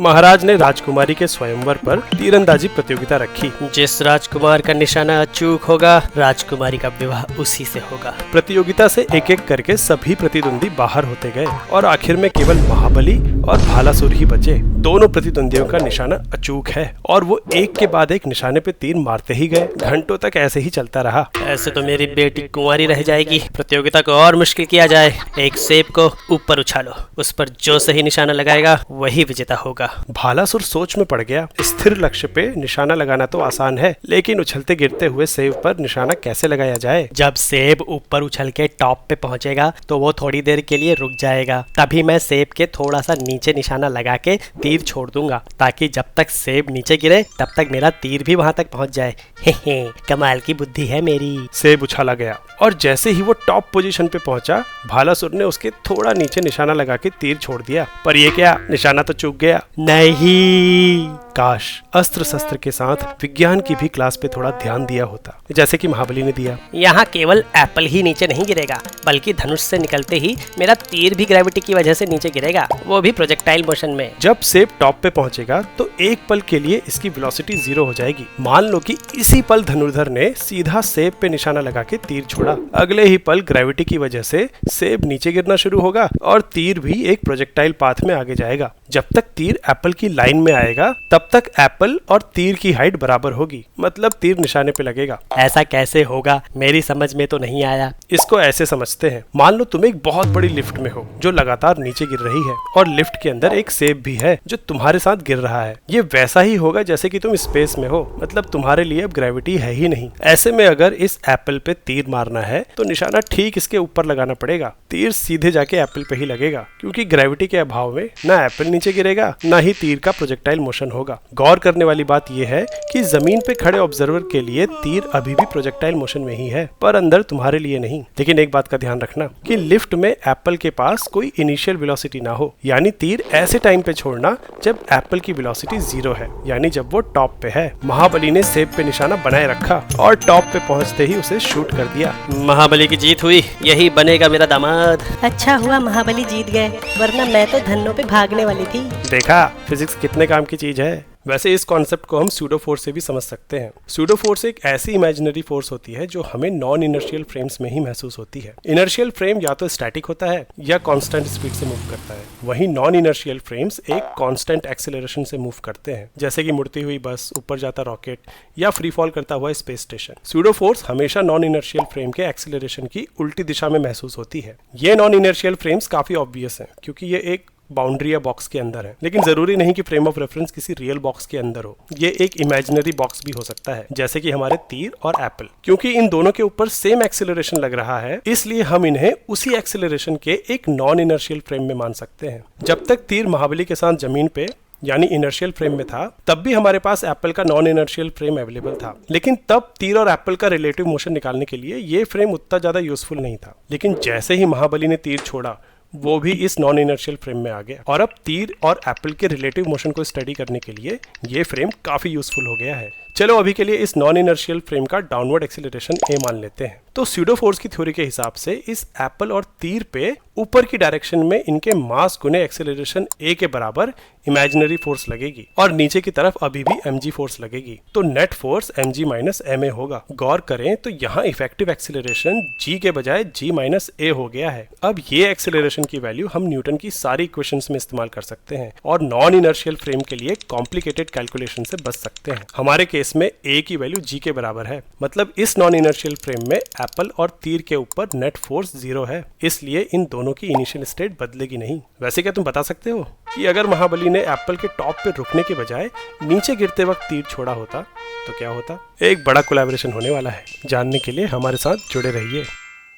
महाराज ने राजकुमारी के स्वयंवर पर तीरंदाजी प्रतियोगिता रखी। जिस राजकुमार का निशाना अचूक होगा, राजकुमारी का विवाह उसी से होगा। प्रतियोगिता से एक एक करके सभी प्रतिद्वंदी बाहर होते गए और आखिर में केवल महाबली और भालासुर ही बचे। दोनों प्रतिद्वंदियों का निशाना अचूक है और वो एक के बाद एक निशाने पे तीर मारते ही गए। घंटों तक ऐसे ही चलता रहा। ऐसे तो मेरी बेटी कुंवारी रह जाएगी। प्रतियोगिता को और मुश्किल किया जाए। एक सेब को ऊपर उछालो, उस पर जो सही निशाना लगाएगा वही विजेता होगा। भालासुर सोच में पड़ गया। स्थिर लक्ष्य पे निशाना लगाना तो आसान है, लेकिन उछलते गिरते हुए सेब पर निशाना कैसे लगाया जाए? जब सेब ऊपर उछल के टॉप पे पहुंचेगा तो वो थोड़ी देर के लिए रुक जाएगा। तभी मैं सेब के थोड़ा सा नीचे निशाना लगा के तीर छोड़ दूंगा, ताकि जब तक सेब नीचे गिरे तब तक मेरा तीर भी वहां तक पहुंच जाए। हे कमाल की बुद्धि है मेरी। सेब उछाला गया और जैसे ही वो टॉप पोजीशन पे पहुंचा, भालासुर ने उसके थोड़ा नीचे निशाना लगा के तीर छोड़ दिया। पर ये क्या, निशाना तो चूक गया। नहीं, काश अस्त्र शस्त्र के साथ विज्ञान की भी क्लास पे थोड़ा ध्यान दिया होता, जैसे कि महाबली ने दिया। यहाँ केवल एप्पल ही नीचे नहीं गिरेगा, बल्कि धनुष से निकलते ही मेरा तीर भी ग्रेविटी की वजह से नीचे गिरेगा, वो भी प्रोजेक्टाइल मोशन में। जब सेब टॉप पे पहुंचेगा तो एक पल के लिए इसकी वेलोसिटी 0 हो जाएगी। मान लो कि इसी पल धनुर्धर ने सीधा सेब पे निशाना लगा के तीर छोड़ा। अगले ही पल ग्रेविटी की वजह से सेब नीचे गिरना शुरू होगा और तीर भी एक प्रोजेक्टाइल पाथ में आगे जाएगा। जब तक तीर एप्पल की लाइन में आएगा तब तक एप्पल और तीर की हाइट बराबर होगी, मतलब तीर निशाने पे लगेगा। ऐसा कैसे होगा, मेरी समझ में तो नहीं आया। इसको ऐसे समझते हैं, मान लो तुम एक बहुत बड़ी लिफ्ट में हो जो लगातार नीचे गिर रही है और लिफ्ट के अंदर एक सेब भी है जो तुम्हारे साथ गिर रहा है। ये वैसा ही होगा जैसे कि तुम स्पेस में हो, मतलब तुम्हारे लिए अब ग्रेविटी है ही नहीं। ऐसे में अगर इस एप्पल पे तीर मारना है तो निशाना ठीक इसके ऊपर लगाना पड़ेगा। तीर सीधे जाके एप्पल पे ही लगेगा, क्योंकि ग्रेविटी के अभाव में ना एप्पल नीचे गिरेगा ना ही तीर का प्रोजेक्टाइल मोशन होगा। गौर करने वाली बात यह है कि जमीन पे खड़े ऑब्जर्वर के लिए तीर अभी भी प्रोजेक्टाइल मोशन में ही है, पर अंदर तुम्हारे लिए नहीं। लेकिन एक बात का ध्यान रखना कि लिफ्ट में एप्पल के पास कोई इनिशियल वेलोसिटी ना हो, यानी तीर ऐसे टाइम पे छोड़ना जब एप्पल की वेलोसिटी 0 है, यानी जब वो टॉप पे है। महाबली ने सेब पे निशाना बनाए रखा और टॉप पे पहुंचते ही उसे शूट कर दिया। महाबली की जीत हुई, यही बनेगा मेरा दामाद। अच्छा हुआ महाबली जीत गए, वरना मैं तो धन्नों पे भागने वाली थी। देखा फिजिक्स कितने काम की चीज है। वैसे इस कॉन्सेप्ट को हम सूडो फोर्स से भी समझ सकते हैं। सूडो फोर्स एक ऐसी इमेजिनरी फोर्स होती है जो हमें नॉन इनर्शियल फ्रेम्स में ही महसूस होती है। इनर्शियल फ्रेम या तो स्टैटिक होता है या कांस्टेंट स्पीड से मूव करता है, वहीं नॉन इनर्शियल फ्रेम्स एक कांस्टेंट एक्सेलरेशन से मूव करते हैं, जैसे कि मुड़ती हुई बस, ऊपर जाता रॉकेट या फ्री फॉल करता हुआ स्पेस स्टेशन। सूडो फोर्स हमेशा नॉन इनर्शियल फ्रेम के एक्सेलरेशन की उल्टी दिशा में महसूस होती है। ये नॉन इनर्शियल फ्रेम्स काफी ऑब्वियस है, क्योंकि ये एक बाउंड्री या बॉक्स के अंदर है, लेकिन जरूरी नहीं कि फ्रेम ऑफ रेफरेंस किसी रियल बॉक्स के अंदर हो। ये एक इमेजिनरी बॉक्स भी हो सकता है, जैसे कि हमारे तीर और एप्पल। क्योंकि इन दोनों के ऊपर सेम एक्सेलरेशन लग रहा है, इसलिए हम इन्हें उसी एक्सेलरेशन के एक नॉन इनर्शियल फ्रेम में मान सकते हैं। जब तक तीर महाबली के साथ जमीन पे यानी इनर्शियल फ्रेम में था, तब भी हमारे पास एप्पल का नॉन इनर्शियल फ्रेम अवेलेबल था। लेकिन तब तीर और एप्पल का रिलेटिव मोशन निकालने के लिए ये फ्रेम उतना ज्यादा यूजफुल नहीं था। लेकिन जैसे ही महाबली ने तीर छोड़ा, वो भी इस नॉन इनर्शियल फ्रेम में आ गया और अब तीर और एप्पल के रिलेटिव मोशन को स्टडी करने के लिए ये फ्रेम काफी यूजफुल हो गया है। चलो अभी के लिए इस नॉन इनर्शियल फ्रेम का डाउनवर्ड एक्सीलरेशन ए मान लेते हैं। तो सूडो फोर्स की थ्योरी के हिसाब से इस एप्पल और तीर पे ऊपर की डायरेक्शन में इनके मास गुने एक्सीलरेशन ए के बराबर इमेजिनरी फोर्स लगेगी और नीचे की तरफ अभी भी mg फोर्स लगेगी। तो net force mg minus ma होगा। गौर करें तो यहाँ इफेक्टिव एक्सीलरेशन g के बजाय g माइनस a हो गया है। अब ये एक्सीलरेशन की वैल्यू हम न्यूटन की सारी इक्वेशंस में इस्तेमाल कर सकते हैं और नॉन इनर्शियल फ्रेम के लिए कॉम्प्लिकेटेड कैलकुलेशन से बच सकते हैं। हमारे केस में a की वैल्यू g के बराबर है, मतलब इस नॉन इनर्शियल फ्रेम में एप्पल और तीर के ऊपर नेट फोर्स 0 है, इसलिए इन दोनों की इनिशियल स्टेट बदलेगी नहीं। वैसे क्या तुम बता सकते हो कि अगर महाबली ने एप्पल के टॉप पे रुकने के बजाय नीचे गिरते वक्त तीर छोड़ा होता तो क्या होता? एक बड़ा कोलैबोरेशन होने वाला है। जानने के लिए हमारे साथ जुड़े रहिए।